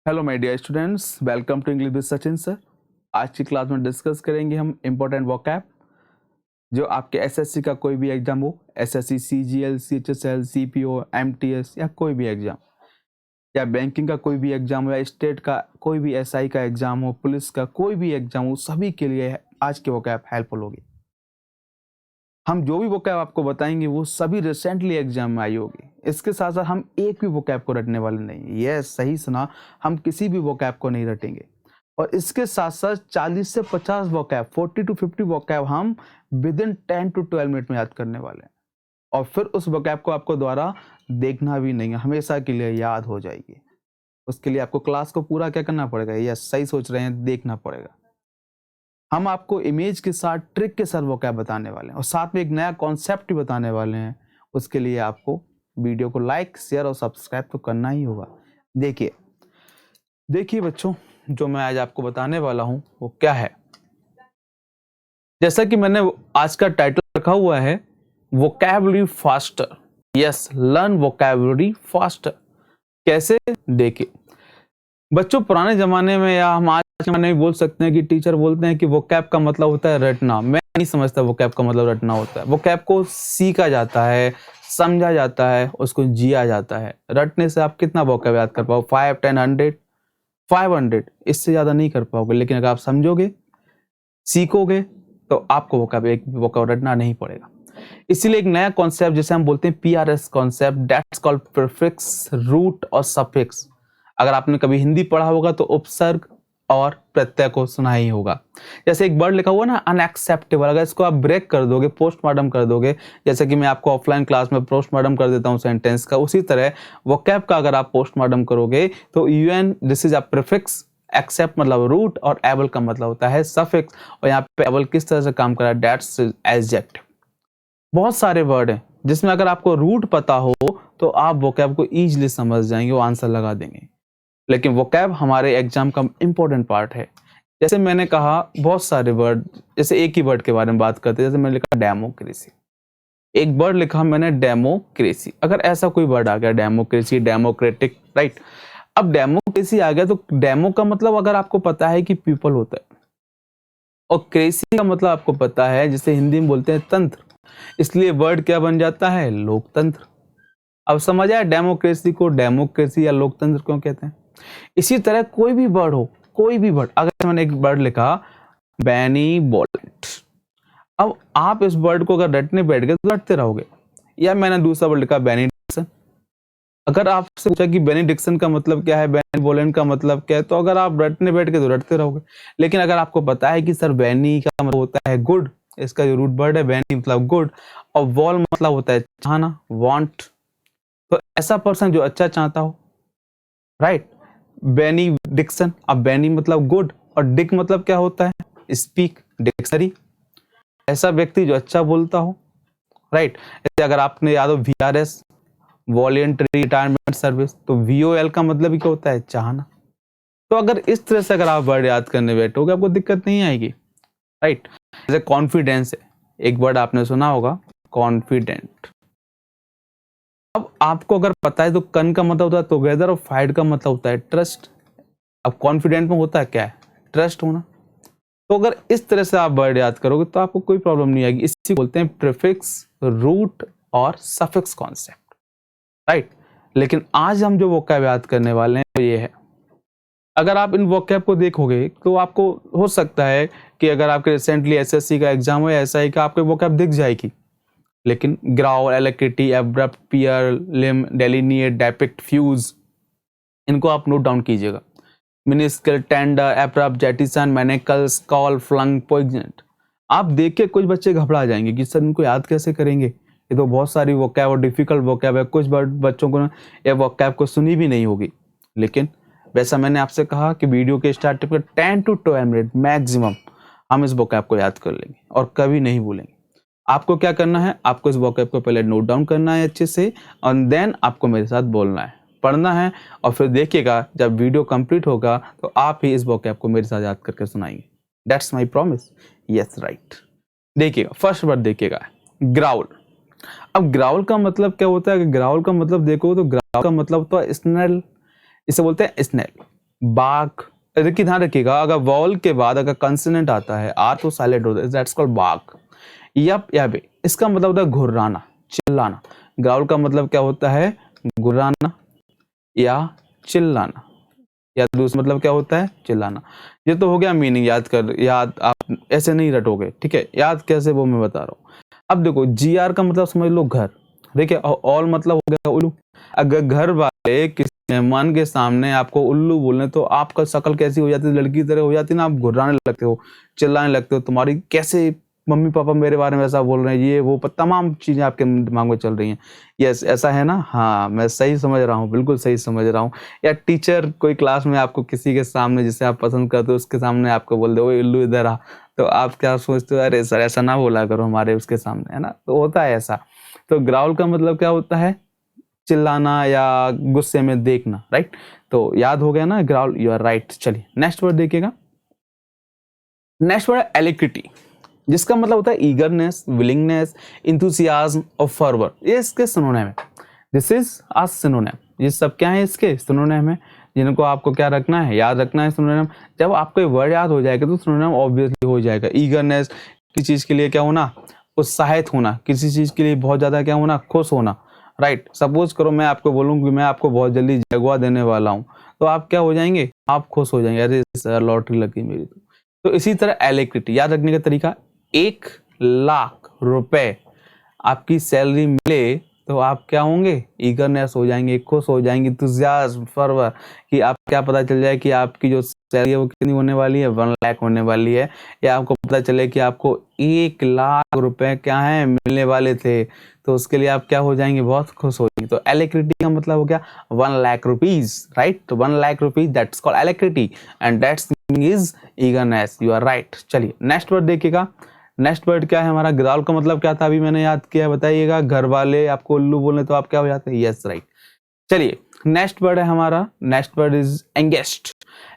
Hello my dear students, welcome to English with Sachin sir. आज की class में discuss करेंगे हम इम्पोर्टेंट वोकैब जो आपके एसएससी का कोई भी एग्जाम हो, SSC CGL, CHSL, CPO, MTS या कोई भी एग्जाम, या बैंकिंग का कोई भी एग्जाम हो, या स्टेट का कोई भी एसआई का एग्जाम हो, पुलिस का कोई भी एग्जाम हो, सभी के लिए आज की वोकैब हेल्पफुल होगी। हम जो भी वोकैब आपको बताएंगे वो सभी रिसेंटली एग्जाम में आई होगी। इसके साथ साथ हम एक भी वोकैब को रटने वाले नहीं। यस, सही सुना, हम किसी भी वोकैब को नहीं रटेंगे। और इसके साथ साथ 40 से 50 वोकैब, 40 to 50 वोकैब हम विद इन 10 to 12 मिनट में याद करने वाले हैं। और फिर उस वोकैब को आपको दोबारा देखना भी नहीं है, हमेशा के लिए याद हो जाएगी। उसके लिए आपको क्लास को पूरा क्या करना पड़ेगा? यस, सही सोच रहे हैं, देखना पड़ेगा। हम आपको इमेज के साथ ट्रिक के साथ वोकैब बताने वाले हैं और साथ में एक नया कॉन्सेप्ट भी बताने वाले हैं। उसके लिए आपको वीडियो को लाइक, शेयर और सब्सक्राइब तो करना ही होगा। देखिए बच्चों, जो मैं आज आपको बताने वाला हूं वो क्या है। जैसा कि मैंने आज का टाइटल रखा हुआ है, vocabulary faster. Yes, learn vocabulary faster. कैसे? देखिए बच्चों, पुराने जमाने में या हम आज के जमाने में बोल सकते हैं कि टीचर बोलते हैं कि वोकैब का मतलब होता है रटना। मैं नहीं समझता वोकैब का मतलब रटना होता है। वोकैब को सीखा जाता है, समझा जाता है, उसको जिया जाता है। रटने से आप कितना वोकैब याद कर पाओगे? 5, 10, 100, 500, इससे ज्यादा नहीं कर पाओगे। लेकिन अगर आप समझोगे, सीखोगे, तो आपको वोकैब रटना नहीं पड़ेगा। इसीलिए एक नया कॉन्सेप्ट जिसे हम बोलते हैं PRS concept, that's called prefix, root और सफिक्स। अगर आपने कभी हिंदी पढ़ा होगा तो उपसर्ग और प्रत्यय को सुना ही होगा। जैसे एक वर्ड लिखा हुआ ना, अनएक्सेप्टेबल, अगर इसको आप ब्रेक कर दोगे, पोस्टमार्टम कर दोगे, जैसे कि मैं आपको ऑफलाइन क्लास में पोस्टमार्टम कर देता हूं सेंटेंस का, उसी तरह वोकैब का अगर आप पोस्टमार्टम करोगे तो UN, this is a prefix, accept मतलब रूट और एबल का मतलब होता है सफिक्स। और यहाँ पे एबल किस तरह से काम कर रहा है? That's adjective. बहुत सारे वर्ड हैं जिसमें अगर आपको रूट पता हो तो आप वोकैब को इजीली समझ जाएंगे, वो आंसर लगा देंगे। लेकिन वोकैब हमारे एग्जाम का इंपॉर्टेंट पार्ट है। जैसे मैंने कहा, बहुत सारे वर्ड, जैसे एक ही वर्ड के बारे में बात करते हैं। जैसे मैंने लिखा डेमोक्रेसी, एक वर्ड लिखा मैंने डेमोक्रेसी। अगर ऐसा कोई वर्ड आ गया, डेमोक्रेसी, डेमोक्रेटिक, राइट। अब डेमोक्रेसी आ गया तो डेमो का मतलब अगर आपको पता है कि पीपल होता है, और क्रेसी का मतलब आपको पता है, जिसे हिंदी में बोलते हैं तंत्र, इसलिए वर्ड क्या बन जाता है? लोकतंत्र। अब समझ आया डेमोक्रेसी को डेमोक्रेसी या लोकतंत्र क्यों कहते हैं। इसी तरह कोई भी वर्ड हो, कोई भी वर्ड, अगर मैंने एक वर्ड लिखा बेनीवोलेंट, अब आप इस वर्ड को अगर रटने बैठ गए तो रटते रहोगे। या मैंने दूसरा वर्ड लिखा बेनिडिक्शन, अगर आपसे पूछा कि बेनिडिक्शन का मतलब क्या है, बेनीवोलेंट का मतलब क्या है, तो अगर आप रटने बैठ गए तो रटते रहोगे। लेकिन अगर आपको पता है कि सर बेनी का मतलब होता है गुड, इसका जो रूट वर्ड है बेनी मतलब गुड, और वॉल मतलब होता है चाहना, वांट, तो ऐसा पर्सन जो अच्छा चाहता हो, राइट। बेनिडिक्शन, अब बेनी मतलब गुड और डिक मतलब क्या होता है? स्पीक, डिक्शनरी, ऐसा व्यक्ति जो अच्छा बोलता हो, राइट। जैसे अगर आपने याद हो VRS, वॉलंटरी रिटायरमेंट सर्विस, तो VOL का मतलब ही क्या होता है? चाहना। तो अगर इस तरह से अगर आप वर्ड याद करने बैठोगे आपको दिक्कत नहीं आएगी, राइट। जैसे कॉन्फिडेंस है, एक वर्ड आपने सुना होगा, कॉन्फिडेंट। अब आपको अगर पता है तो कन का मतलब होता है टुगेदर और फाइट का मतलब होता है ट्रस्ट। अब कॉन्फिडेंट में होता है क्या है? ट्रस्ट होना। तो अगर इस तरह से आप वर्ड याद करोगे तो आपको कोई प्रॉब्लम नहीं आएगी। इसी बोलते हैं प्रीफिक्स, रूट और सफिक्स कॉन्सेप्ट, राइट। लेकिन आज हम जो वोकैब याद करने वाले हैं वो ये है। अगर आप इन वोकैब को देखोगे तो आपको हो सकता है कि अगर आपके रिसेंटली SSC का एग्जाम हो या SI का, आपको वोकैब दिख जाएगी। लेकिन ग्राउल, एलेक्ट्रिटी, एब्रप्ट, पियर, लिम, डेलिनिएट, डेपिक्ट, फ्यूज, इनको आप नोट डाउन कीजिएगा। मिनिस्कल, टेंडर, एब्रप्ट, जेटिसन, मैनिकल, स्कॉल, फ्लंग, पोइग्नेंट। आप देख के कुछ बच्चे घबरा जाएंगे कि सर इनको याद कैसे करेंगे, ये तो बहुत सारी वोकैब और डिफिकल्ट वोकैब है। कुछ बच्चों को ये वोकैब को सुनी भी नहीं होगी। लेकिन वैसा मैंने आपसे कहा कि वीडियो के स्टार्टिंग पर 10 to 12 मिनट मैक्सिमम हम इस वोकैब को याद कर लेंगे और कभी नहीं भूलेंगे। आपको क्या करना है? आपको इस वोकैब को पहले नोट डाउन करना है अच्छे से, और देन आपको मेरे साथ बोलना है, पढ़ना है, और फिर देखिएगा जब वीडियो कंप्लीट होगा तो आप ही इस वोकैब को मेरे साथ याद करके सुनाएंगे। That's my promise. Yes, right. देखिएगा, फर्स्ट वर्ड देखिएगा, ग्राउल। अब ग्राउल का मतलब क्या होता है? ग्राउल का मतलब देखो तो ग्राउल का मतलब तो स्नेल, इसे बोलते हैं स्नेल। बाघ। देखिए ध्यान रखिएगा, अगर वॉल के बाद अगर कंसोनेंट आता है आर तो साइलेंट होता है, दैट्स कॉल्ड बाघ। यप या बे, इसका मतलब होता है घुर्राना, चिल्लाना। ग्राउल का मतलब क्या होता है? घुर्राना या चिल्लाना, या दूसरा मतलब क्या होता है? चिल्लाना। ये तो हो गया मीनिंग, याद आप ऐसे नहीं रटोगे, ठीक है? याद कैसे वो मैं बता रहा हूँ। अब देखो जी आर का मतलब समझ लो घर, देखिए ऑल मतलब हो गया उल्लू। अगर घर वाले किसी मेहमान के सामने आपको उल्लू बोलने तो आपका शक्ल कैसी हो जाती है? लड़की की तरह हो जाती है ना, आप घुर्राने लगते हो, चिल्लाने लगते हो, तुम्हारी कैसे मम्मी पापा मेरे बारे में ऐसा बोल रहे हैं, ये वो तमाम चीजें आपके दिमाग में चल रही हैं। यस ऐसा है ना? हाँ मैं सही समझ रहा हूँ, बिल्कुल सही समझ रहा हूँ। या टीचर कोई क्लास में आपको किसी के सामने जिसे आप पसंद करते हो उसके सामने आपको बोल दे ओए उल्लू इधर आ, तो आप क्या सोचते हो? अरे सर ऐसा ना बोला करो हमारे उसके सामने, है ना? तो होता है ऐसा। तो ग्राउल का मतलब क्या होता है? चिल्लाना या गुस्से में देखना, राइट? तो याद हो गया ना ग्राउल, यू आर राइट। चलिए नेक्स्ट वर्ड देखिएगा। नेक्स्ट वर्ड है एलिक्रिटी, जिसका मतलब होता है ईगरनेस, विलिंगनेस, इंथुसियाज्म और फर्वर। ये इसके सिनोनिम है। This is a synonym. ये सब क्या है? इसके सिनोनिम है, जिनको आपको क्या रखना है? याद रखना है सिनोनिम। जब आपको ये वर्ड याद हो जाएगा तो सिनोनिम ऑब्वियसली हो जाएगा। ईगरनेस, किसी चीज के लिए क्या होना? उत्साहित होना, किसी चीज के लिए बहुत ज्यादा क्या होना? खुश होना, राइट? सपोज करो मैं आपको बोलूँ कि मैं आपको बहुत जल्दी जगुआ देने वाला हूँ, तो आप क्या हो जाएंगे? आप खुश हो जाएंगे, अरे सर लॉटरी लगी मेरी। तो इसी तरह एलिक्विटी याद रखने का तरीका, 1,00,000 रुपए आपकी सैलरी मिले तो आप क्या होंगे? ईगरनेस हो जाएंगे, खुश हो जाएंगे, इंथुसियाज्म, फर्वर, कि आप क्या पता चल जाए कि आपकी जो सैलरी है वो कितनी होने वाली है? 1,00,000 होने वाली है। या आपको पता चले कि आपको 1,00,000 रुपए क्या है मिलने वाले थे, तो उसके लिए आप क्या हो जाएंगे? बहुत खुश हो जाएंगे। तो एलिक्विटी का मतलब हो गया 1,00,000 रुपीज, राइट? तो 1,00,000 rupees that's called alacrity and that's is eagerness. You are right. चलिए नेक्स्ट वर्ड देखिएगा। नेक्स्ट वर्ड क्या है हमारा? ग्राउल का मतलब क्या था? अभी मैंने याद किया, बताइएगा। घर वाले आपको उल्लू बोले तो आप क्या हो जाते हैं? Yes right. चलिए नेक्स्ट वर्ड है हमारा, नेक्स्ट वर्ड इज एंगेस्ट।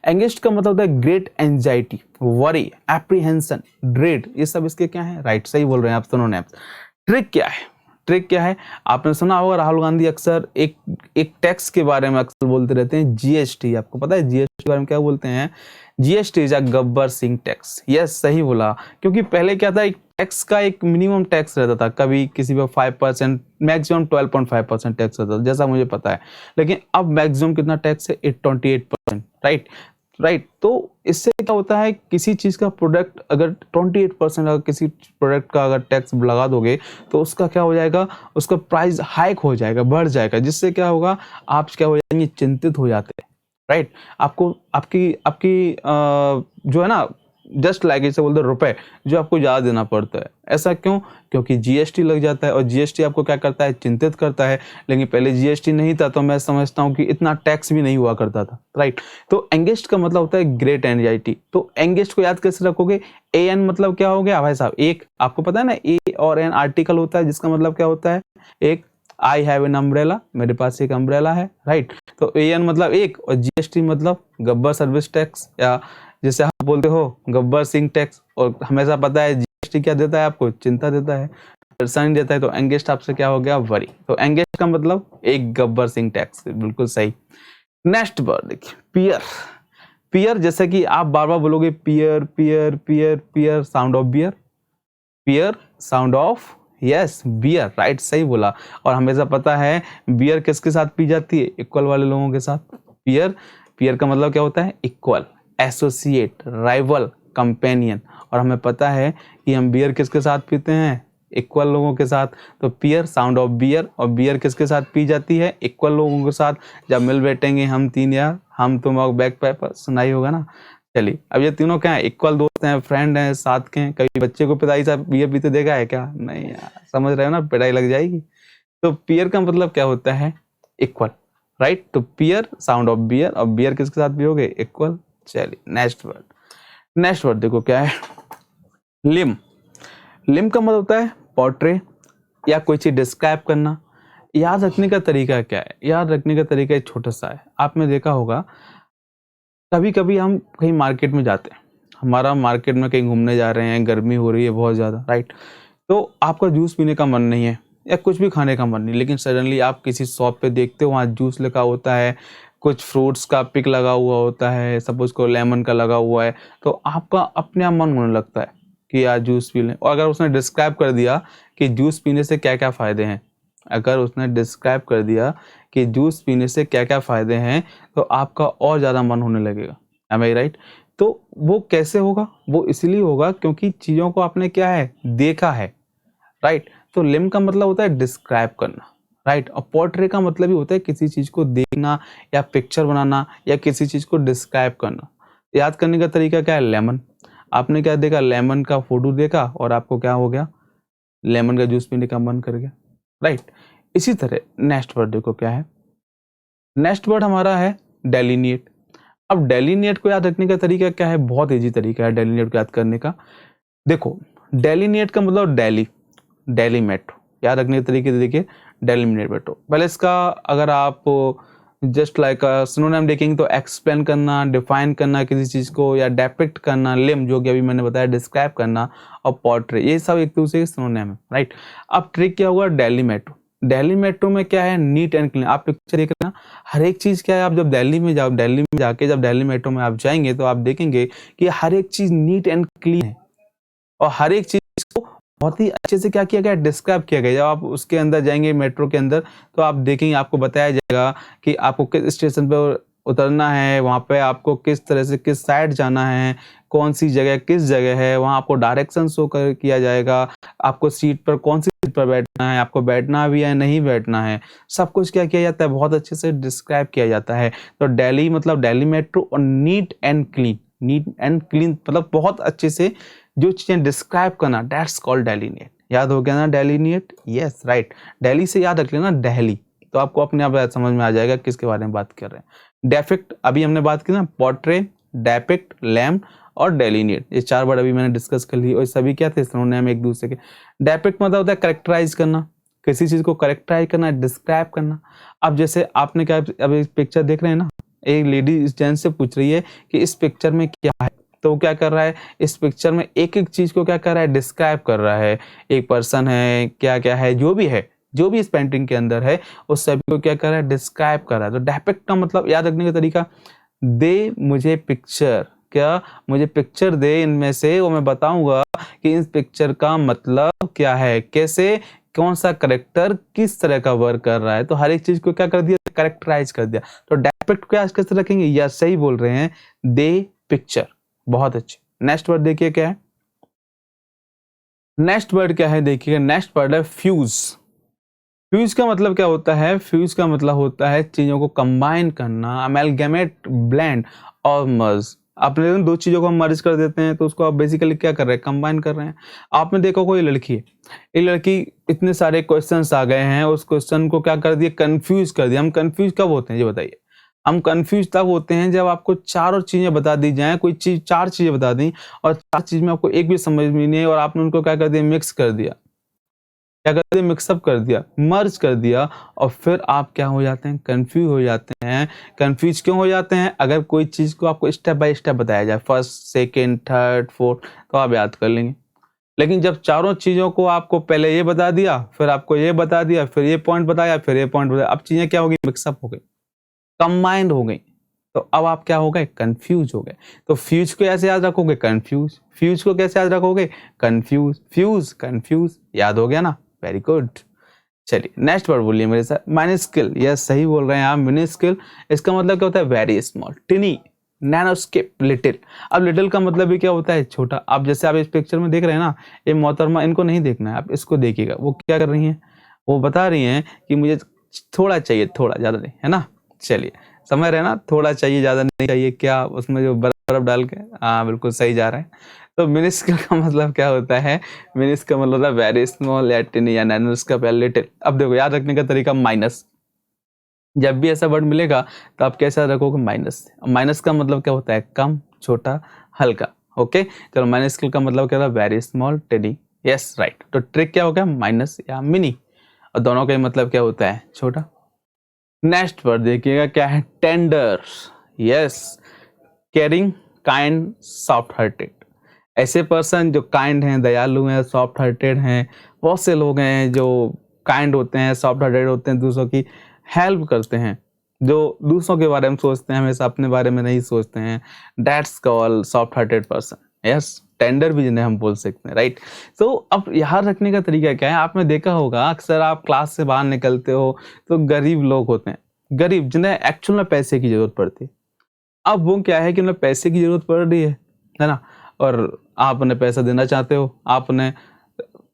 एंगेस्ट का मतलब होता है great anxiety, worry, apprehension, dread. ये सब इसके क्या है? राइट सही बोल रहे हैं आप, सुनो ने। ट्रिक क्या है? ट्रिक क्या है? आपने सुना होगा राहुल गांधी अक्सर एक टैक्स के बारे में अक्सर बोलते रहते हैं, जीएसटी। आपको पता है जीएसटी के बारे में क्या बोलते हैं? GST is a Gabbar Singh tax. Yes सही बोला, क्योंकि पहले क्या था, एक टैक्स का एक मिनिमम टैक्स रहता था, कभी किसी पर 5%, मैक्सिमम 12.5% टैक्स रहता था, जैसा मुझे पता है। लेकिन अब मैक्सिमम कितना टैक्स है? 28%, राइट? राइट। तो इससे क्या होता है, किसी चीज का प्रोडक्ट अगर 28% अगर किसी प्रोडक्ट का अगर टैक्स लगा दोगे तो उसका क्या हो जाएगा? उसका प्राइस हाइक हो जाएगा, बढ़ जाएगा, जिससे क्या होगा? आप क्या हो जाएंगे? चिंतित हो जाते हैं, राइट? आपको आपकी आपकी जो है ना, जस्ट लाइक इसे बोलते हैं रुपए, जो आपको ज्यादा देना पड़ता है। ऐसा क्यों? क्योंकि जीएसटी लग जाता है, और जीएसटी आपको क्या करता है? चिंतित करता है। लेकिन पहले जीएसटी नहीं था तो मैं समझता हूँ कि इतना टैक्स भी नहीं हुआ करता था, राइट? तो एंगेस्ट का मतलब होता है ग्रेट एंजाइटी। तो एंगेस्ट को याद कैसे रखोगे? ए एन मतलब क्या हो गया भाई साहब? एक, आपको पता है ना, ए और एन आर्टिकल होता है, जिसका मतलब क्या होता है? एक, आई हैव एन अम्ब्रेला, मेरे पास एक अम्ब्रेला है, राइट? तो ए एन मतलब एक, और जीएसटी मतलब गब्बर सर्विस टैक्स, या जैसे आप बोलते हो गब्बर सिंह टैक्स। और हमेशा पता है जीएसटी क्या देता है आपको? चिंता देता है, परेशानी देता है। तो एंगेस्ट आपसे क्या हो गया? वरी। तो एंगेस्ट का मतलब एक गब्बर सिंह टैक्स, बिल्कुल सही। नेक्स्ट वर्ड देखिए, पियर। पियर जैसे कि आप बार बार बोलोगे pier pier pier pier, sound of beer, pier sound of, yes beer, right सही बोला। और हमेशा पता है बियर किसके साथ पी जाती है? इक्वल वाले लोगों के साथ। पियर, पियर का मतलब क्या होता है? Equal, associate, rival, companion. और हमें पता है कि हम बियर किसके साथ पीते हैं? इक्वल लोगों के साथ। तो पियर साउंड ऑफ बियर, और बियर किसके साथ पी जाती है? इक्वल लोगों के साथ। जब मिल बैठेंगे हम तीन यार, हम तुम और बैक पेपर, सुनाई होगा ना। चलिए अब ये तीनों क्या है? इक्वल दोस्त हैं, फ्रेंड हैं, साथ के हैं। कभी बच्चे को पिताई साहब बियर पीते देखा है क्या? नहीं यार, समझ रहे हो ना, पिटाई लग जाएगी। तो पियर का मतलब क्या होता है? Equal, right? तो पियर साउंड ऑफ बियर, और बियर किसके साथ पियोगे? इक्वल। चलिए नेक्स्ट वर्ड, नेक्स्ट वर्ड देखो क्या है? लिम। लिम का मतलब होता है पोर्ट्रे, या कोई चीज डिस्क्राइब करना। याद रखने का तरीका क्या है? याद रखने का तरीका एक छोटा सा है। आपने देखा होगा कभी कभी हम कहीं मार्केट में जाते हैं, हमारा मार्केट में कहीं घूमने जा रहे हैं, गर्मी हो रही है बहुत ज़्यादा, राइट? तो आपका जूस पीने का मन नहीं है, या कुछ भी खाने का मन नहीं, लेकिन सडनली आप किसी शॉप पे देखते हो वहाँ जूस लिखा होता है, कुछ फ्रूट्स का पिक लगा हुआ होता है, सपोज को लेमन का लगा हुआ है, तो आपका अपने आप मन होने लगता है कि यार जूस पी लें। और अगर उसने डिस्क्राइब कर दिया कि जूस पीने से क्या क्या फ़ायदे हैं, अगर उसने डिस्क्राइब कर दिया कि जूस पीने से क्या क्या फ़ायदे हैं, तो आपका और ज़्यादा मन होने लगेगा। एम आई राइट? तो वो कैसे होगा? वो इसलिए होगा क्योंकि चीज़ों को आपने क्या है, देखा है, राइट? तो लिम का मतलब होता है डिस्क्राइब करना, राइट? और पोर्ट्रे का मतलब ही होता है किसी चीज़ को देखना या पिक्चर बनाना या किसी चीज़ को डिस्क्राइब करना। याद करने का तरीका क्या है? लेमन। आपने क्या देखा? लेमन का फोटो देखा और आपको क्या हो गया? लेमन का जूस पीने का मन कर गया, राइट? इसी तरह नेक्स्ट वर्ड देखो क्या है। नेक्स्ट वर्ड हमारा है डेलिनिएट। अब डेलिनिएट को याद रखने का तरीका क्या है? बहुत इजी तरीका है डेलिनिएट को याद करने का। देखो, डेलिनिएट का मतलब दिल्ली, दिल्ली मेट्रो। याद रखने के तरीके से देखिए, दिल्ली मेट्रो। पहले इसका अगर आप जस्ट लाइक सिनोनिम देखेंगे तो एक्सप्लेन करना, डिफाइन करना किसी चीज़ को, या डिपिक्ट करना, लिम जो कि अभी मैंने बताया डिस्क्राइब करना, और पोर्ट्रे, ये सब एक दूसरे के सिनोनिम है, राइट? अब ट्रिक क्या होगा? दिल्ली मेट्रो। दिल्ली मेट्रो में क्या है? Neat and clean. आप पिक्चर देख रहे हैं ना, हर एक चीज़ क्या है, आप जब दिल्ली में जाओ, दिल्ली में जाके जब दिल्ली मेट्रो में आप जाएंगे तो आप देखेंगे कि हर एक चीज़ नीट एंड क्लीन है और हर एक चीज़ को बहुत ही अच्छे से क्या किया गया है? डिस्क्राइब किया गया है। जब आप उसके अंदर जाएंगे मेट्रो के अंदर तो आप देखेंगे, आपको बताया जाएगा कि आपको किस स्टेशन पर उतरना है, वहाँ पे आपको किस तरह से किस साइड जाना है, कौन सी जगह किस जगह है, वहाँ आपको डायरेक्शन शो कर किया जाएगा, आपको सीट पर कौन सी सीट पर बैठना है, आपको बैठना भी है नहीं बैठना है, सब कुछ क्या किया जाता है? बहुत अच्छे से डिस्क्राइब किया जाता है। तो दिल्ली मतलब दिल्ली मेट्रो, और neat and clean. Neat and clean मतलब बहुत अच्छे से जो चीजें डिस्क्राइब करना, दैट्स कॉल्ड डेलिनिएट। याद हो गया ना डेलिनिएट? Yes right. दिल्ली से याद रख लेना दिल्ली, तो आपको अपने आप समझ में आ जाएगा किसके बारे में बात कर रहे हैं। डेफिक्ट अभी हमने बात की ना, पोर्ट्रे, डेपिक्ट, लैम्प और डेलिनिएट, ये 4 वर्ड अभी मैंने डिस्कस कर लिए और सभी क्या थे? सिनोनिम एक दूसरे के। डेपिक्ट मतलब होता है करेक्टराइज करना, किसी चीज को करेक्टराइज करना, डिस्क्राइब करना। अब जैसे आपने क्या, अब एक पिक्चर देख रहे हैं ना, एक लेडी इस जेंट्स से पूछ रही है कि इस पिक्चर में क्या है, तो वो क्या कर रहा है? इस पिक्चर में एक एक चीज को क्या कर रहा है? डिस्क्राइब कर रहा है। एक पर्सन है, क्या क्या है, जो भी है, जो भी इस पेंटिंग के अंदर है, उस सभी को क्या कर रहा है? डिस्क्राइब कर रहा है। तो डेपिक्ट का मतलब याद रखने का तरीका, दे मुझे पिक्चर, क्या मुझे पिक्चर दे इनमें से, वो मैं बताऊंगा कि इस पिक्चर का मतलब क्या है, कैसे, कौन सा करेक्टर किस तरह का वर्क कर रहा है। तो हर एक चीज को क्या कर दिया? करेक्टराइज कर दिया। तो डेपिक्ट को कैसे रखेंगे? या सही बोल रहे हैं, दे पिक्चर। बहुत अच्छे। नेक्स्ट वर्ड देखिए क्या है। नेक्स्ट वर्ड क्या है? देखिए नेक्स्ट वर्ड है फ्यूज। फ्यूज का मतलब क्या होता है? फ्यूज का मतलब होता है चीजों को कंबाइन करना, अमेलगेमेट, ब्लेंड और मर्ज। आपने दो चीजों को हम मर्ज कर देते हैं तो उसको आप बेसिकली क्या कर रहे हैं? कंबाइन कर रहे हैं। आपने देखा कोई लड़की है, एक लड़की, इतने सारे क्वेश्चंस आ गए हैं, उस क्वेश्चन को क्या कर दिया? कंफ्यूज कर दिया। हम कंफ्यूज कब होते हैं ये बताइए? हम कंफ्यूज तब होते हैं जब आपको चारों चीजें बता दी जाएं, कोई चीज, 4 चीजें बता दी और 4 चीज में आपको एक भी समझ में नहीं है और आपने उनको क्या कर दिया? मिक्स कर दिया। क्या कर दिया? मिक्सअप कर दिया, मर्ज कर दिया, और फिर आप क्या हो जाते हैं? कंफ्यूज हो जाते हैं। कंफ्यूज क्यों हो जाते हैं? अगर कोई चीज को आपको स्टेप बाय स्टेप बताया जाए, फर्स्ट, सेकंड, थर्ड, फोर्थ, तो आप याद कर लेंगे। लेकिन जब चारों चीजों को आपको पहले ये बता दिया, फिर आपको ये बता दिया, फिर ये पॉइंट बताया, फिर ये पॉइंट बताया, अब चीजें क्या हो गई? मिक्सअप हो गई, कंबाइंड हो गई। तो अब आप क्या हो गए? कंफ्यूज हो गए। तो फ्यूज को ऐसे याद रखोगे? कंफ्यूज। फ्यूज को कैसे याद रखोगे? Confuse, fuse, confuse. याद हो गया ना? Very good. चलिए नेक्स्ट वर्ड बोलिए मेरे साथ, माइनस्केल। यस सही बोल रहे हैं आप, मिनिस्केल। इसका मतलब क्या होता है? Very small, tiny, nanoscale, little. अब लिटिल का मतलब भी क्या होता है? छोटा। अब जैसे आप इस पिक्चर में देख रहे हैं ना, ये मोहतरमा, इनको नहीं देखना है, आप इसको देखिएगा। वो क्या कर रही हैं? वो बता रही हैं कि मुझे थोड़ा चाहिए, थोड़ा, ज्यादा नहीं, है ना? चलिए समझ रहे हैं ना, थोड़ा चाहिए ज्यादा नहीं चाहिए, क्या उसमें जो बर्फ बर्फ डाल के, हाँ बिल्कुल सही जा रहे हैं। तो मिनिस्कल का मतलब क्या होता है? मिनिस का मतलब होता है वेरी स्मॉल, या टिनी, या नैनोस्केप, या लिटिल। अब देखो याद रखने का तरीका, माइनस। जब भी ऐसा वर्ड मिलेगा तो आप कैसा रखोगे? माइनस। माइनस का मतलब क्या होता है? कम, छोटा, हल्का। ओके, चलो माइनस्केल का मतलब क्या होता है? Very small, टिनी। Yes right. तो ट्रिक क्या हो गया? माइनस या मिनी, और दोनों का मतलब क्या होता है? छोटा। नेक्स्ट वर्ड देखिएगा क्या है? Tender. Yes, caring, kind, soft hearted. ऐसे पर्सन जो काइंड हैं, दयालु हैं, सॉफ्ट हार्टेड हैं। बहुत से लोग हैं जो काइंड होते हैं, सॉफ्ट हार्टेड होते हैं, दूसरों की हेल्प करते हैं। जो दूसरों के बारे में सोचते हैं, हमेशा अपने बारे में नहीं सोचते हैं, that's called soft hearted person. Yes, tender भी जिन्हें हम बोल सकते हैं, राइट। तो अब यहाँ रखने का तरीका क्या है, आपने देखा होगा अक्सर आप क्लास से बाहर निकलते हो तो गरीब लोग होते हैं, गरीब जिन्हें एक्चुअल में पैसे की जरूरत पड़ती है। अब वो क्या है कि उन्हें पैसे की जरूरत पड़ रही है ना, और आप उन्हें पैसा देना चाहते हो, आपने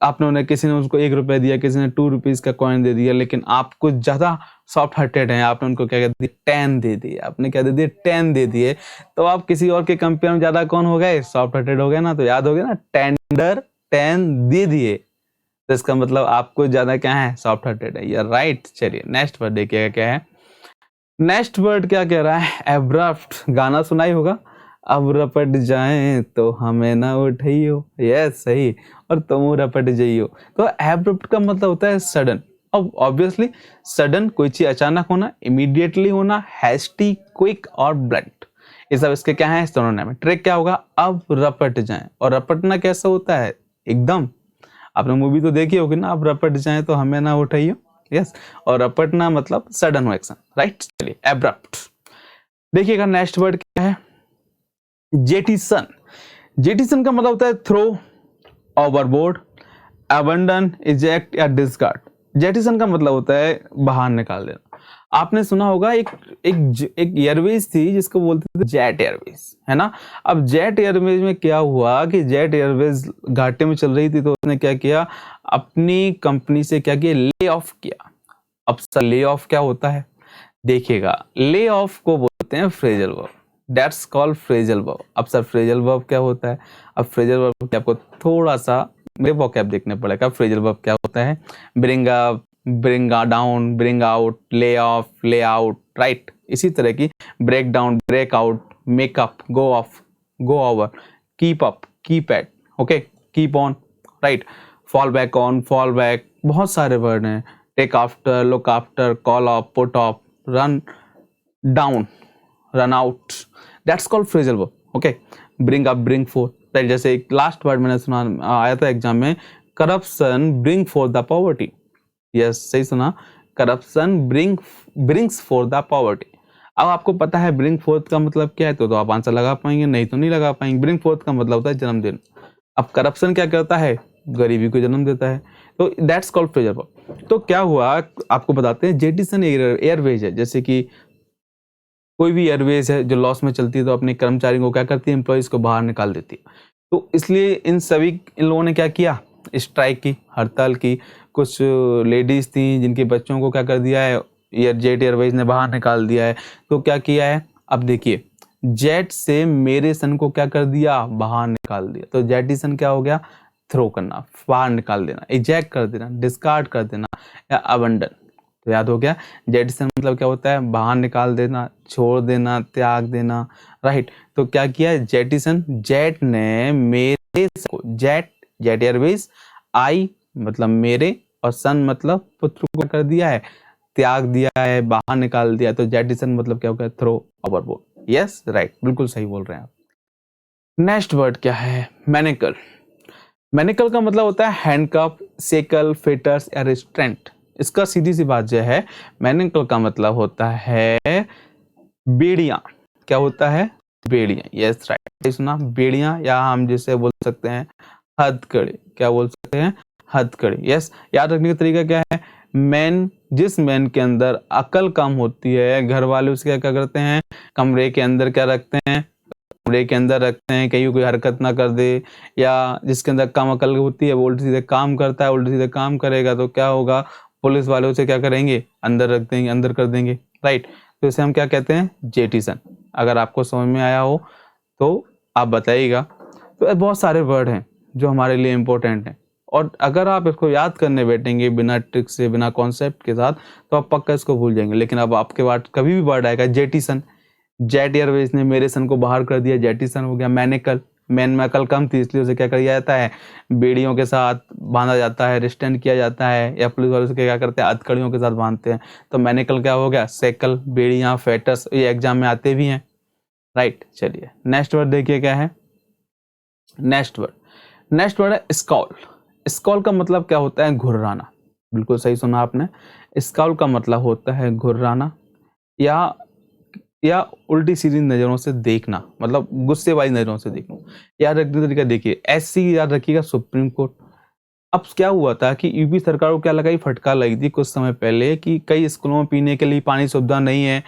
आपने उन्हें, किसी ने उसको 1 रुपया दिया, किसी ने 2 रुपीज का कॉइन दे दिया, लेकिन आप कुछ ज्यादा सॉफ्ट हार्टेड हैं, आपने उनको क्या कर दिया, 10 दे दिए, आपने क्या दे दिए, 10 दे दिए। तो आप किसी और के कंपेयर में ज्यादा कौन हो गए, सॉफ्ट हार्टेड हो गए ना। तो याद हो गया ना, टेंडर 10 दे दिए, तो इसका मतलब आपको ज्यादा क्या है, सॉफ्ट हार्टेड है, ये राइट। चलिए नेक्स्ट वर्ड देखिएगा क्या है। नेक्स्ट वर्ड क्या कह रहा है, एब्रप्ट। गाना सुना ही होगा, अब रपट जाए तो हमें ना उठाइयो, यस सही, और तुम रपट जाइयो। तो एब्रप्ट का मतलब होता है सडन। अब ऑब्वियसली सडन कोई चीज अचानक होना, इमीडिएटली होना, हैस्टी, क्विक और ब्लंट, ये सब इसके क्या है, सिनोनिम। ट्रिक क्या होगा, अब रपट जाए, और रपटना कैसा होता है, एकदम। आपने मूवी तो देखी होगी ना, अब रपट जाए तो हमें ना उठाइयो, यस। और रपटना मतलब सडन हो एक्शन, राइट। चलिए एब्रप्ट देखिएगा। नेक्स्ट वर्ड क्या है, जेटिसन। जेटिसन का मतलब होता है थ्रो, ओवरबोर्ड, अबंडन, इजेक्ट या डिस्कार्ड। जेटिसन का मतलब होता है बाहर निकाल देना। आपने सुना होगा एक एयरवेज थी जिसको बोलते थे जेट एयरवेज, है ना। अब जेट एयरवेज में क्या हुआ कि जेट एयरवेज घाटे में चल रही थी, तो उसने क्या किया, अपनी कंपनी से क्या किया, ले ऑफ किया। अब सर ले ऑफ क्या होता है, देखिएगा, ले ऑफ को बोलते हैं phrasal verb, that's called phrasal verb. अब सर फ्रेजल वर्ब क्या होता है, अब फ्रेजल वर्ब के आपको थोड़ा सा मेरे वोकैब देखने पड़ेगा। फ्रेजल वर्ब क्या होता है, bring up, bring down, bring out, lay off, lay out, right. इसी तरह की break down, break out, make up, go off, go over, keep up, keep at, okay, keep on, right, fall back on, fall back, बहुत सारे word हैं। Take after, look after, call off, put off, run down, run out, that's called phrasal verb, okay. Bring up, bring forth, right. जैसे एक last word मैंने सुना आया था exam में, corruption bring fourth the poverty, yes सही सुना, corruption brings fourth the poverty. अब आपको पता है ब्रिंग फोर्थ का मतलब क्या है, तो आप आंसर लगा पाएंगे, नहीं तो नहीं लगा पाएंगे। ब्रिंग फोर्थ का मतलब होता है जन्मदिन। अब करप्शन क्या करता है, गरीबी को जन्म देता है, तो दैट्स कॉल्ड फ्रेजल वर्ब। तो क्या हुआ आपको बताते हैं, जेटिसन एयरवेज है, जैसे कि कोई भी एयरवेज है जो लॉस में चलती है, तो अपने कर्मचारियों को क्या करती है, एम्प्लॉइज को बाहर निकाल देती है। तो इसलिए इन लोगों ने क्या किया, स्ट्राइक की, हड़ताल की। कुछ लेडीज थी जिनके बच्चों को क्या कर दिया है, जेट एयरवेज ने बाहर निकाल दिया है। तो क्या किया है, अब देखिए, जेट से मेरे सन को क्या कर दिया, बाहर निकाल दिया। तो जेटिसन क्या हो गया, थ्रो करना, बाहर निकाल देना, इजेक्ट कर देना, डिस्कार्ड कर देना या अबंडन। तो याद हो गया, जेटिसन मतलब क्या होता है, बाहर निकाल देना, छोड़ देना, त्याग देना, राइट। तो क्या किया जेटिसन, जेट ने मेरे को, जेट एयरवेज, आई मतलब मेरे, और सन मतलब पुत्र को कर दिया है, त्याग दिया है, बाहर निकाल दिया। तो जेटिसन मतलब क्या हो गया, थ्रो ओवरबोर्ड, यस राइट, बिल्कुल सही बोल रहे हैं आप। नेक्स्ट वर्ड क्या है, मैनिकल। मैनिकल का मतलब होता है हैंडकफ, सेकल, फेटर्स या रिस्ट्रेंट। इसका सीधी सी बात यह है, मैनिकल का मतलब होता है बेड़ियां। क्या होता है, बेड़ियां, यस राइट, सुना, बेड़ियां, या हम जिसे बोल सकते हैं हथकड़ी। क्या बोल सकते हैं, हथकड़ी, यस। याद रखने का तरीका क्या है, मैन, जिस मैन के अंदर अकल कम होती है, घर वाले उसके क्या करते हैं, कमरे के अंदर क्या रखते हैं, कमरे के अंदर रखते हैं, कहीं कोई हरकत ना कर दे, या जिसके अंदर कम अकल होती है वो उल्टे सीधे काम करता है, उल्टे सीधे काम करेगा तो क्या होगा, पुलिस वाले उसे क्या करेंगे, अंदर रख देंगे, अंदर कर देंगे, राइट। तो इसे हम क्या कहते हैं, जेटिसन। अगर आपको समझ में आया हो तो आप बताइएगा। तो बहुत सारे वर्ड हैं जो हमारे लिए इम्पोर्टेंट हैं, और अगर आप इसको याद करने बैठेंगे बिना ट्रिक से, बिना कॉन्सेप्ट के साथ, तो आप पक्का इसको भूल जाएंगे। लेकिन अब आपके बाद कभी भी वर्ड आएगा जेटिसन, जेट एयरवेज ने मेरे सन को बाहर कर दिया, जेटिसन हो गया। मैनिकल, मैन में अकल कम थी इसलिए उसे क्या किया जाता है, बेड़ियों के साथ बांधा जाता है, रिस्टेंट किया जाता है, या पुलिस वाले उसे क्या करते हैं, हथकड़ियों के साथ बांधते हैं। तो मैनिकल क्या हो गया, सेकल, बेड़ियां, फेटर्स, ये एग्जाम में आते भी हैं, राइट। चलिए नेक्स्ट वर्ड देखिए क्या है, नेक्स्ट वर्ड है स्कॉल। स्कॉल का मतलब क्या होता है, घुर्राना। बिल्कुल सही सुना आपने, स्कॉल का मतलब होता है घुर्राना। या उल्टी सीधी नज़रों से देखना, मतलब गुस्से वाली नज़रों से देखना। याद रखने का तरीका देखिए, ऐसी याद रखिएगा सुप्रीम कोर्ट। अब क्या हुआ था कि यूपी सरकार को क्या लगा, फटकार लगी थी कुछ समय पहले कि कई स्कूलों में पीने के लिए पानी सुविधा नहीं है,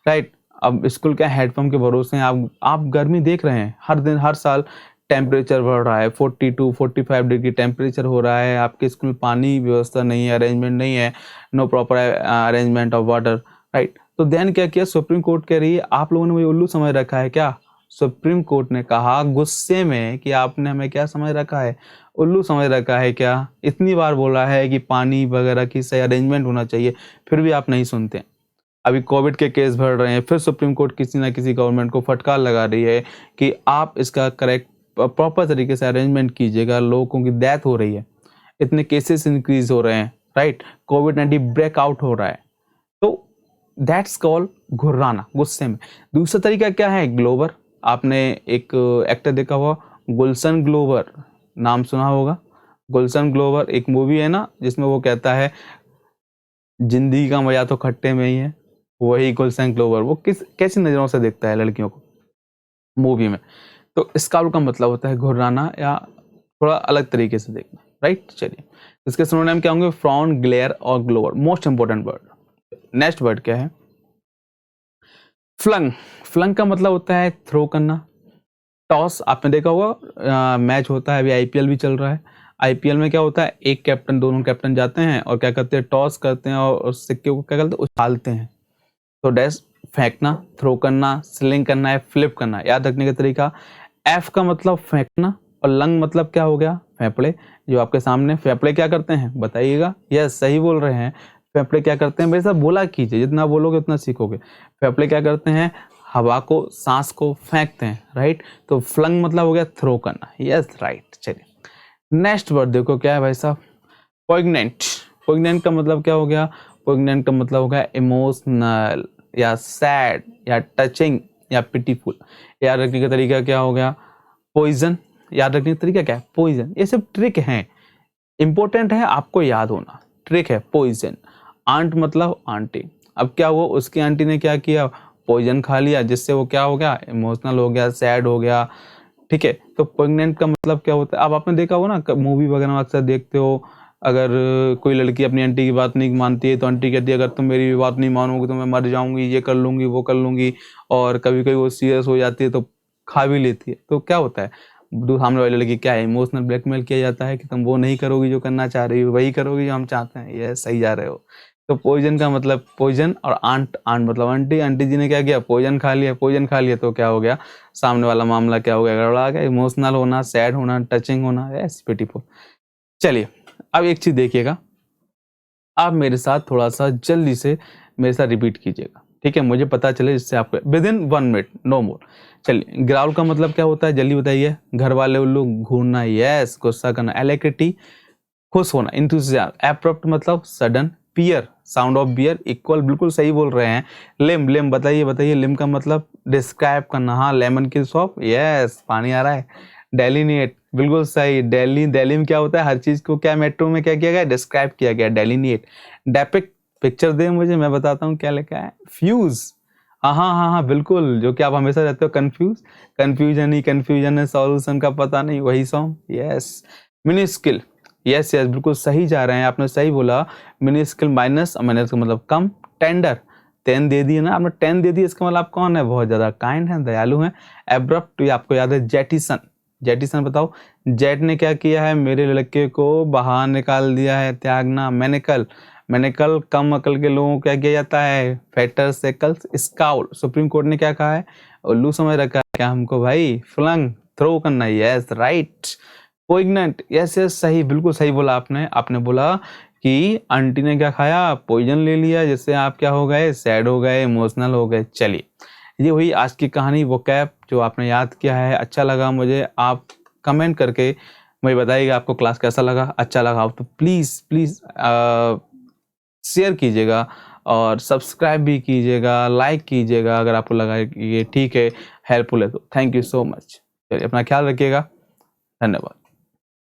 राइट। अब स्कूल क्या हैंडपंप के भरोसे हैं। आप गर्मी देख रहे हैं, हर दिन हर साल टेम्परेचर बढ़ रहा है, 42-45 डिग्री टेम्परेचर हो रहा है। आपके स्कूल में पानी व्यवस्था नहीं है, अरेंजमेंट नहीं है, no proper arrangement of water, right. तो देन क्या किया सुप्रीम कोर्ट, कह रही है आप लोगों ने मुझे उल्लू समझ रखा है क्या। सुप्रीम कोर्ट ने कहा गुस्से में कि आपने हमें क्या समझ रखा है, उल्लू समझ रखा है क्या। इतनी बार बोला है कि पानी वगैरह की सही अरेंजमेंट होना चाहिए, फिर भी आप नहीं सुनते। अभी कोविड के केस बढ़ रहे हैं, फिर सुप्रीम कोर्ट किसी ना किसी गवर्नमेंट को फटकार लगा रही है कि आप इसका करेक्ट प्रॉपर तरीके से अरेंजमेंट कीजिएगा। लोगों की डेथ हो रही है, इतने केसेस इंक्रीज हो रहे हैं, राइट। कोविड-19 ब्रेकआउट हो रहा है, तो दैट्स कॉल्ड घुर्राना, गुस्से में। दूसरा तरीका क्या है, ग्लोबर। आपने एक एक्टर देखा होगा, गुलशन ग्लोबर, नाम सुना होगा। गुलशन ग्लोबर एक मूवी है ना, जिसमें वो कहता है जिंदगी का मजा तो खट्टे में ही है। वही गुलशन ग्लोबर, वो कैसी नजरों से देखता है लड़कियों को मूवी में। तो इसका का मतलब होता है घुर्राना या थोड़ा अलग तरीके से देखना, राइट। चलिए, इसके सिनोनिम क्या होंगे, फ्रॉन, ग्लेयर और glower. Most important word. Next word क्या है, फ्लंग। फ्लंग का मतलब होता है थ्रो करना। टॉस, आपने देखा होगा मैच होता है, अभी आईपीएल भी चल रहा है। आईपीएल में क्या होता है, एक कैप्टन, दोनों कैप्टन जाते हैं और क्या करते हैं, टॉस करते हैं और सिक्के को क्या करते हैं, उछालते हैं। तो डैश फेंकना, थ्रो करना, स्लिंग करना है, फ्लिप करना। याद रखने का तरीका, एफ का मतलब फेंकना और लंग मतलब क्या हो गया, फेफड़े। जो आपके सामने फेफड़े क्या करते हैं बताइएगा, यस सही बोल रहे हैं। फेफड़े क्या करते हैं, मेरे साथ बोला कीजिए, जितना बोलोगे उतना सीखोगे। फेफड़े क्या करते हैं, हवा को, सांस को फेंकते हैं, राइट। तो फ्लंग मतलब हो गया थ्रो करना, यस राइट। चलिए नेक्स्ट वर्ड देखो क्या है भाई साहब, पोइग्नेंट। पोइग्नेंट का मतलब क्या हो गया, पोइग्नेंट का मतलब हो गया इमोशनल या सैड या टचिंग या पिटीफुल। याद रखने का तरीका क्या हो गया, पॉइजन। याद रखने का तरीका क्या है, पॉइजन। ये सब ट्रिक हैं, इंपॉर्टेंट है आपको याद होना। ट्रिक है पॉइजन। आंट मतलब आंटी। अब क्या हुआ, उसकी आंटी ने क्या किया, पॉइजन खा लिया, जिससे वो क्या हो गया, इमोशनल हो गया, सैड हो गया, ठीक है। तो प्रेग्नेंट का मतलब क्या होता है, अब आपने देखा हो ना, मूवी वगैरह में अक्सर देखते हो, अगर कोई लड़की अपनी आंटी की बात नहीं मानती है तो आंटी कहती है अगर तुम मेरी बात नहीं मानोगे तो मैं मर जाऊंगी, ये कर लूंगी, वो कर लूंगी। और कभी कभी वो सीरियस हो जाती है तो खा भी लेती है। तो क्या होता है, सामने वाली लड़की क्या है, इमोशनल ब्लैकमेल किया जाता है कि तुम वो नहीं करोगी जो करना चाह रही हो, वही करोगी जो हम चाहते हैं। ये सही जा रहे हो। तो पॉइजन का मतलब पॉइजन, और आंट, आंट मतलब आंटी। आंटी जी ने क्या किया, पॉइजन खा लिया। पॉइजन खा लिया तो क्या हो गया, सामने वाला मामला क्या हो गया, गड़बड़ा गया। इमोशनल होना, सैड होना, टचिंग होना, यस ब्यूटीफुल। चलिए अब एक चीज देखिएगा, आप मेरे साथ थोड़ा सा जल्दी से मेरे साथ रिपीट कीजिएगा, ठीक है, मुझे पता चले, जिससे आपको विद इन 1 मिनट, नो मोर। चलिए, ग्राउल का मतलब क्या होता है, जल्दी बताइए। घर वाले उल्लू, घूरना, यस, गुस्सा करना। एलेक्ट्रिटी, खुश होना, इंथुसियाज्म। एब्रप्ट मतलब sudden. Peer, sound of beer, equal, बिल्कुल सही बोल रहे हैं। लिम, लिम बताइए बताइए, लिम का मतलब डिस्क्राइब करना, हाँ, लेमन की शॉप, यस, पानी आ रहा है। डेलिनिएट, बिल्कुल सही। दिल्ली में क्या होता है, हर चीज को क्या मेट्रो में क्या किया गया, डिस्क्राइब किया गया, डेलिनिएट। डेपिक्ट, पिक्चर दे मुझे, मैं बताता हूँ क्या लिखा है। फ्यूज, हाँ हाँ हाँ हाँ बिल्कुल, जो कि आप हमेशा रहते हो कंफ्यूज, कंफ्यूजन ही कंफ्यूजन है, सॉल्यूशन का पता नहीं, वही सॉन्ग, यस। मिनिस्किल, यस यस, बिल्कुल सही जा रहे हैं, आपने सही बोला। मिनिस्किल, माइनस, माइनस का मतलब कम। टेंडर, 10 दे दिए ना आपने, 10 दे दिए, इसका मतलब आप कौन है, बहुत ज्यादा काइंड है, दयालु है। एब्रप्ट, तो ये आपको याद है। जेटिसन, जेटिसन बताओ, जेट ने क्या किया है, मेरे लड़के को बाहर निकाल दिया है, त्यागना। मैंने कल कम अकल के लोगों को क्या किया जाता है, फैटर से कल। स्काउल, सुप्रीम कोर्ट ने क्या कहा है, उल्लू समझ रखा है क्या हमको भाई। फ्लंग, थ्रो करना, यस राइट। पोइग्नेंट, यस यस, सही, बिल्कुल सही बोला आपने। आपने बोला कि आंटी ने क्या खाया, पॉइजन ले लिया, जिससे आप क्या हो गए, सैड हो गए, इमोशनल हो गए। चलिए, ये हुई आज की कहानी, वो कैप जो आपने याद किया है। अच्छा लगा मुझे, आप कमेंट करके मुझे बताइएगा आपको क्लास कैसा लगा। अच्छा लगा तो प्लीज़ प्लीज़ शेयर कीजिएगा और सब्सक्राइब भी कीजिएगा, लाइक कीजिएगा अगर आपको लगा कि ये ठीक है, हेल्पफुल है तो। Thank you so much. चलिए, अपना ख्याल रखिएगा, धन्यवाद।